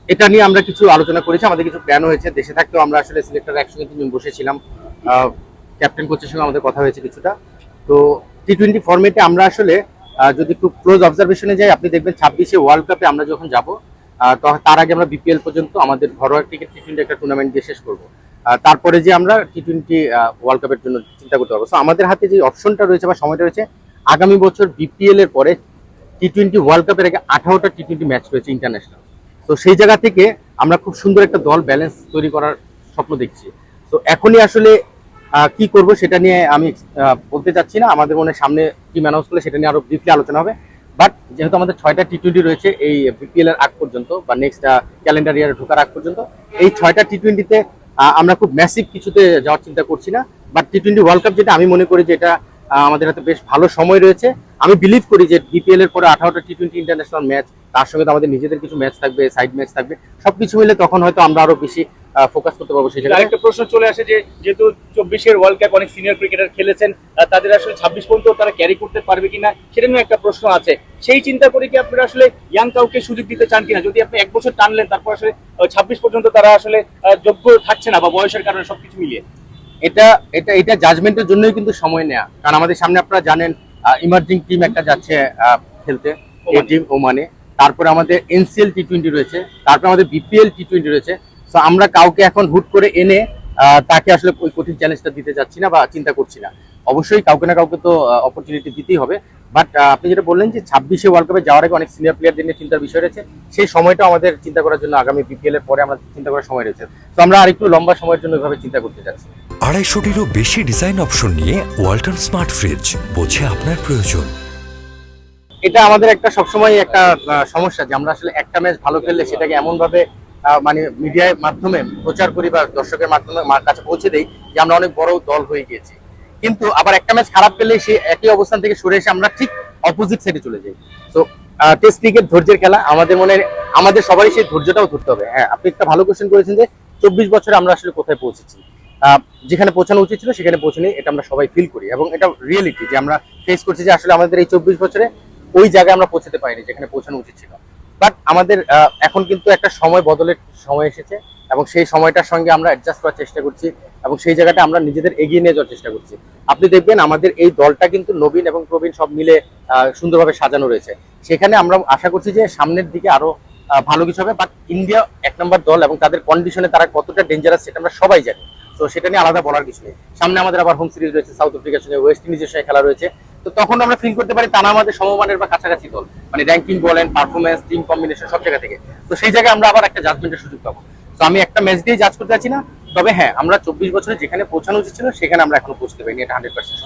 এটা নিয়ে আমরা কিছু আলোচনা করেছি, আমাদের কিছু প্ল্যান হয়েছে। দেশে থাকতেও আমরা আসলে সিলেক্টর একসঙ্গে 3 জন বসেছিলাম, ক্যাপ্টেন কোচের সঙ্গে আমাদের কথা হয়েছে কিছুটা। তো টি-20 ফরম্যাটে আমরা আসলে যদি একটু ক্লোজ অবজারভেশনে যাই, আপনি দেখবেন 26-এ ওয়ার্ল্ড কাপে আমরা যখন যাব, তার আগে আমরা বিপিএল পর্যন্ত আমাদের ঘরোয়া ক্রিকেট টি-20 একটা টুর্নামেন্ট দিয়ে শেষ করবো। তারপরে যে আমরা টি-20 ওয়ার্ল্ড কাপের জন্য চিন্তা করতে পারবো। সো আমাদের হাতে যে অপশনটা রয়েছে বা সময়টা রয়েছে, আগামী বছর বিপিএল এর পরে টি-20 ওয়ার্ল্ড কাপের আগে 18টা টি-20 ম্যাচ রয়েছে ইন্টারন্যাশনাল। তো সেই জায়গা থেকে আমরা খুব সুন্দর একটা দল ব্যালেন্স তৈরি করার স্বপ্ন দেখছি। তো এখনই আসলে কি করব সেটা নিয়ে আমি বলতে চাচ্ছি না। আমাদের মনে সামনে টিম অ্যানাউন্স করলে সেটা নিয়ে আরো ব্রিফলি আলোচনা হবে। বাট যেহেতু আমাদের 6টা টি-20 রয়েছে এই বিপিএল এর আগ পর্যন্ত বা নেক্সট ক্যালেন্ডার ইয়ারে ঢোকার আগ পর্যন্ত, এই 6টা টি-20তে আমরা খুব ম্যাসিভ কিছুতে যাওয়ার চিন্তা করছি না। বাট টি-20 ওয়ার্ল্ড কাপ যেটা আমি মনে করি যে এটা আমাদের হাতে বেশ ভালো সময় রয়েছে। আমি বিলিভ করি যে বিপিএল এর পরে 18টা টি-20 ইন্টারন্যাশনাল ম্যাচ, তার সঙ্গে তো আমাদের নিজেদের কিছু ম্যাচ থাকবে, সাইড ম্যাচ থাকবে, সবকিছু মিলে তখন হয়তো আমরা আরো বেশি ফোকাস করতে পারবো সেই জায়গায়। আরেকটা প্রশ্ন চলে আসে যে যেহেতু 24-এর ওয়ার্ল্ড কাপ অনেক সিনিয়র ক্রিকেটার খেলেছেন, তাদের আসলে 26 পর্যন্ত তারা ক্যারি করতে পারবে কিনা সেটা নিয়ে একটা প্রশ্ন আছে। সেই চিন্তা করে কি আপনারা আসলে ইয়াং কাউকে সুযোগ দিতে চান কিনা? যদি আপনি 1 বছর টানলেন, তারপর আসলে 26 পর্যন্ত তারা আসলে যোগ্য থাকছে না বা বয়সের কারণে সবকিছু মিলিয়ে, এটা এটা এটা জাজমেন্টের জন্যই কিন্তু সময় নেওয়া। কারণ আমাদের সামনে আপনারা জানেন ইমার্জিং টিম একটা যাচ্ছে খেলতে, এই টিম ওমানে। তারপরে আমাদের এনসিএল টি-20 রয়েছে, তারপরে আমাদের বিপিএল টি-20 রয়েছে। তো আমরা কাউকে এখন হুট করে এনে তাকে আসলে ওই কঠিন চ্যালেঞ্জটা দিতে যাচ্ছি না বা চিন্তা করছি না। অবশ্যই কাউকে না কাউকে তো অপরচুনিটি দিতেই হবে। বাট আপনি যেটা বললেন যে 26-এ ওয়ার্ল্ড কাপে যাওয়ার আগে অনেক সিনিয়র প্লেয়ারদের নিয়ে চিন্তার বিষয় রয়েছে, সেই সময়টা আমাদের চিন্তা করার জন্য আগামী বিপিএল এর পরে আমরা চিন্তা করার সময় রয়েছে। তো আমরা আরেকটু লম্বা সময়ের জন্য এভাবে চিন্তা করতে যাচ্ছি। 250-টিরও বেশি ডিজাইন অপশন নিয়ে ওয়ালটন স্মার্ট ফ্রিজ, বোঝে আপনার প্রয়োজন। এটা আমাদের একটা সবসময় একটা সমস্যা যে আমরা আসলে একটা ম্যাচ ভালো খেললে সেটাকে এমন ভাবে মানে মিডিয়ার মাধ্যমে প্রচার করি বা দর্শকের মাধ্যমে কাছে পৌঁছে দেই যে আমরা অনেক বড় দল হয়ে গিয়েছি। কিন্তু আবার একটা ম্যাচ খারাপ খেললে সেই একই অবস্থান থেকে সরে এসে আমরা ঠিক অপোজিট সাইডে চলে যাই। তো টেস্ট ক্রিকেট ধৈর্যের খেলা, আমাদের সবারই সেই ধৈর্যটাও ধরতে হবে। হ্যাঁ, আপনি একটা ভালো কোশ্চেন করেছেন যে 24 বছরে আমরা আসলে কোথায় পৌঁছেছি। যেখানে পৌঁছানো উচিত ছিল সেখানে পৌঁছানি, এটা আমরা সবাই ফিল করি এবং এটা রিয়েলিটি যে আমরা ফেস করছি যে আসলে আমাদের এই 24 বছরে ওই জায়গায় আমরা পৌঁছাতে পারিনি যেখানে পৌঁছানো উচিত ছিল। বাট আমাদের এখন কিন্তু একটা সময় বদলের সময় এসেছে এবং সেই সময়টার সঙ্গে আমরা অ্যাডজাস্ট করার চেষ্টা করছি এবং সেই জায়গাটা আমরা নিজেদের এগিয়ে নিয়ে যাওয়ার চেষ্টা করছি। আপনি দেখবেন আমাদের এই দলটা কিন্তু নবীন এবং প্রবীণ সব মিলে সুন্দরভাবে সাজানো রয়েছে। সেখানে আমরা আশা করছি যে সামনের দিকে আরো ভালো কিছু হবে। বাট ইন্ডিয়া 1 নম্বর দল এবং তাদের কন্ডিশনে তারা কতটা ডেঞ্জারাস সেটা আমরা সবাই জানি। তো সেটা নিয়ে আলাদা বলার কিছু নেই। সামনে আমাদের আবার হোম সিরিজ রয়েছে, সাউথ আফ্রিকার সঙ্গে, ওয়েস্ট ইন্ডিজের সঙ্গে খেলা রয়েছে। তো তখন আমরা ফিল করতে পারি তারা আমাদের সমমানের বা কাছাকাছি দল, মানে র্যাঙ্কিং বলেন, পারফরমেন্স, টিম কম্বিনেশন সব জায়গা থেকে। তো সেই জায়গায় আমরা আবার একটা জাজমেন্টের সুযোগ পাবো। তো আমি একটা ম্যাচ দিয়ে জাজ করতে চাচ্ছি না। তবে হ্যাঁ, আমরা 24 বছরে যেখানে পৌঁছানো উচিত ছিল সেখানে আমরা এখনো পৌঁছতে পারিনি, এটা 100%